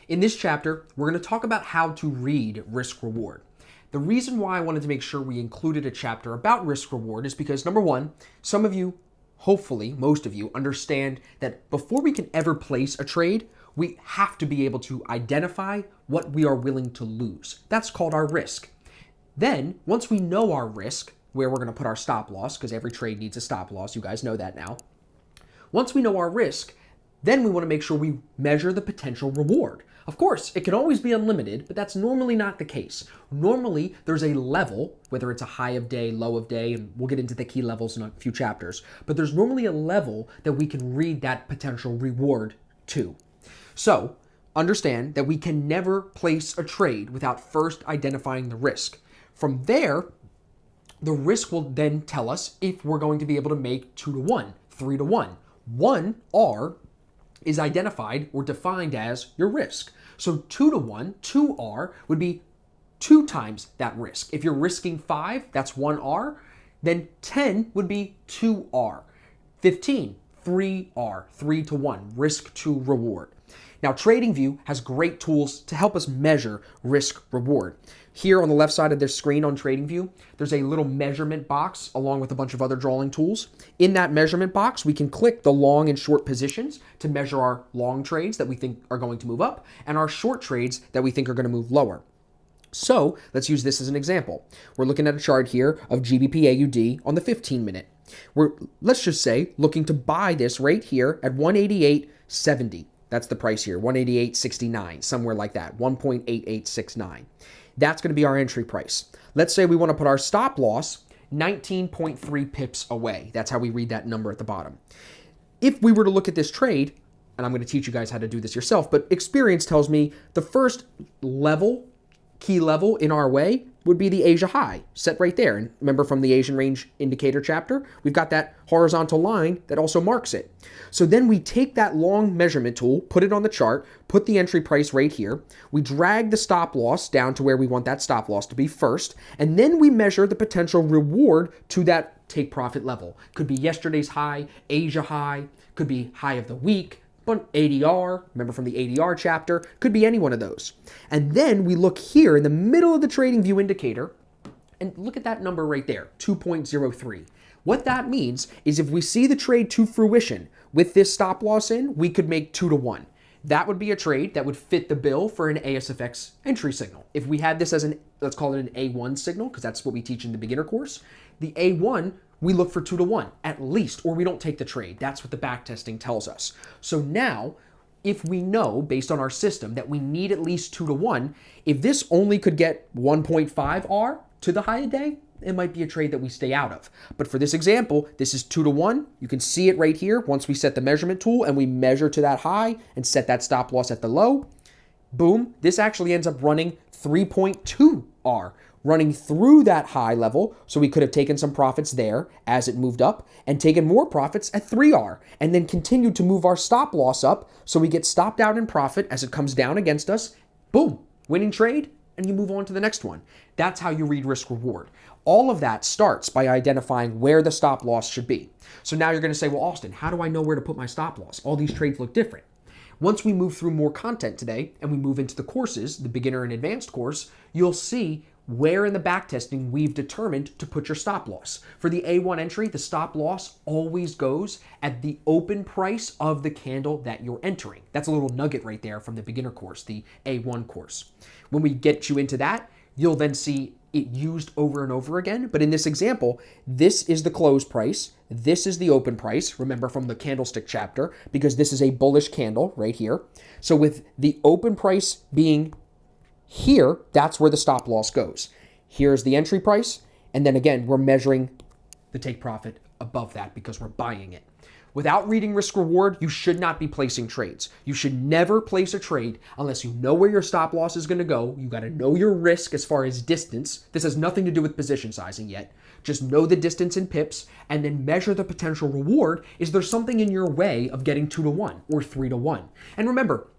In this chapter, we're going to talk about how to read risk reward. The reason why I wanted to make sure we included a chapter about risk reward is because, number one, some of you, hopefully most of you, understand that before we can ever place a trade, we have to be able to identify what we are willing to lose. That's called our risk. Then, once we know our risk, where we're going to put our stop loss, because every trade needs a stop loss, you guys know that now. Once we know our risk, then we want to make sure we measure the potential reward. Of course, it can always be unlimited, but that's normally not the case. Normally, there's a level, whether it's a high of day, low of day, and we'll get into the key levels in a few chapters, but there's normally a level that we can read that potential reward to. So, understand that we can never place a trade without first identifying the risk. From there, the risk will then tell us if we're going to be able to make 2 to 1, 3 to 1. 1R is identified or defined as your risk. So 2 to 1, 2R would be 2 times that risk. If you're risking 5, that's 1R. Then 10 would be 2R. 15, 3R, 3 to 1, risk to reward. Now, TradingView has great tools to help us measure risk reward. Here on the left side of this screen on TradingView, there's a little measurement box along with a bunch of other drawing tools. In that measurement box, we can click the long and short positions to measure our long trades that we think are going to move up and our short trades that we think are going to move lower. So let's use this as an example. We're looking at a chart here of GBP/AUD on the 15-minute. We're, let's just say, looking to buy this right here at 188.70. That's the price here, 188.69, somewhere like that, 1.8869. That's going to be our entry price. Let's say we want to put our stop loss 19.3 pips away. That's how we read that number at the bottom. If we were to look at this trade, and I'm going to teach you guys how to do this yourself, but experience tells me the first level, key level in our way would be the Asia high, set right there. And remember from the Asian range indicator chapter, we've got that horizontal line that also marks it. So then we take that long measurement tool, put it on the chart, put the entry price right here. We drag the stop loss down to where we want that stop loss to be first. And then we measure the potential reward to that take profit level. Could be yesterday's high, Asia high, could be high of the week, ADR, remember from the ADR chapter, could be any one of those. And then we look here in the middle of the TradingView indicator and look at that number right there, 2.03. What that means is if we see the trade to fruition with this stop loss in, we could make 2 to 1. That would be a trade that would fit the bill for an ASFX entry signal. If we had this as an, let's call it an A1 signal, because that's what we teach in the beginner course, the A1, we look for 2 to 1 at least, or we don't take the trade. That's what the back testing tells us. So now, if we know based on our system that we need at least 2 to 1, if this only could get 1.5R to the high of day, it might be a trade that we stay out of. But for this example, this is 2 to 1. You can see it right here. Once we set the measurement tool and we measure to that high and set that stop loss at the low, boom, this actually ends up running 3.2R. Running through that high level, so we could have taken some profits there as it moved up and taken more profits at 3R and then continued to move our stop loss up so we get stopped out in profit as it comes down against us. Boom, winning trade, and you move on to the next one. That's how you read risk reward. All of that starts by identifying where the stop loss should be. So now you're going to say, well, Austin, how do I know where to put my stop loss? All these trades look different. Once we move through more content today and we move into the courses, the beginner and advanced course, you'll see where in the backtesting we've determined to put your stop loss. For the A1 entry, the stop loss always goes at the open price of the candle that you're entering. That's a little nugget right there from the beginner course, the A1 course. When we get you into that, you'll then see it used over and over again. But in this example, this is the close price. This is the open price, remember from the candlestick chapter, because this is a bullish candle right here. So with the open price being here, that's where the stop loss goes. Here's the entry price. And then again, we're measuring the take profit above that because we're buying it. Without reading risk reward, you should not be placing trades. You should never place a trade unless you know where your stop loss is going to go. You got to know your risk as far as distance. This has nothing to do with position sizing yet. Just know the distance in pips and then measure the potential reward. Is there something in your way of getting 2 to 1 or 3 to 1? And remember,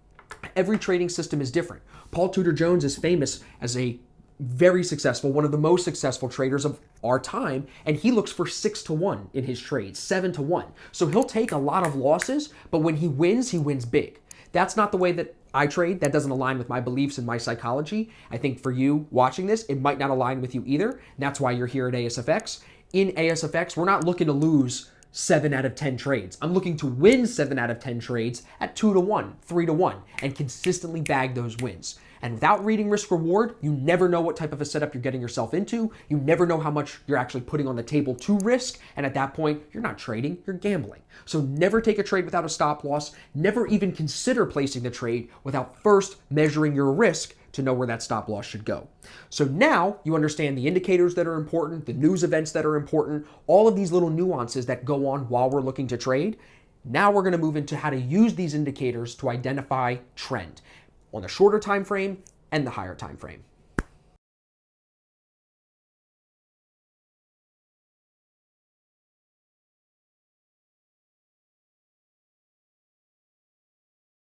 every trading system is different. Paul Tudor Jones is famous as a very successful, one of the most successful traders of our time, and he looks for 6 to 1 in his trades, 7 to 1. So he'll take a lot of losses, but when he wins big. That's not the way that I trade. That doesn't align with my beliefs and my psychology. I think for you watching this, it might not align with you either. And that's why you're here at ASFX. In ASFX, we're not looking to lose 7 out of 10 trades. I'm looking to win 7 out of 10 trades at 2 to 1, 3 to 1, and consistently bag those wins. And without reading risk reward, you never know what type of a setup you're getting yourself into. You never know how much you're actually putting on the table to risk. And at that point, you're not trading, you're gambling. So never take a trade without a stop loss. Never even consider placing the trade without first measuring your risk to know where that stop loss should go. So now you understand the indicators that are important, the news events that are important, all of these little nuances that go on while we're looking to trade. Now we're going to move into how to use these indicators to identify trend on the shorter time frame and the higher time frame.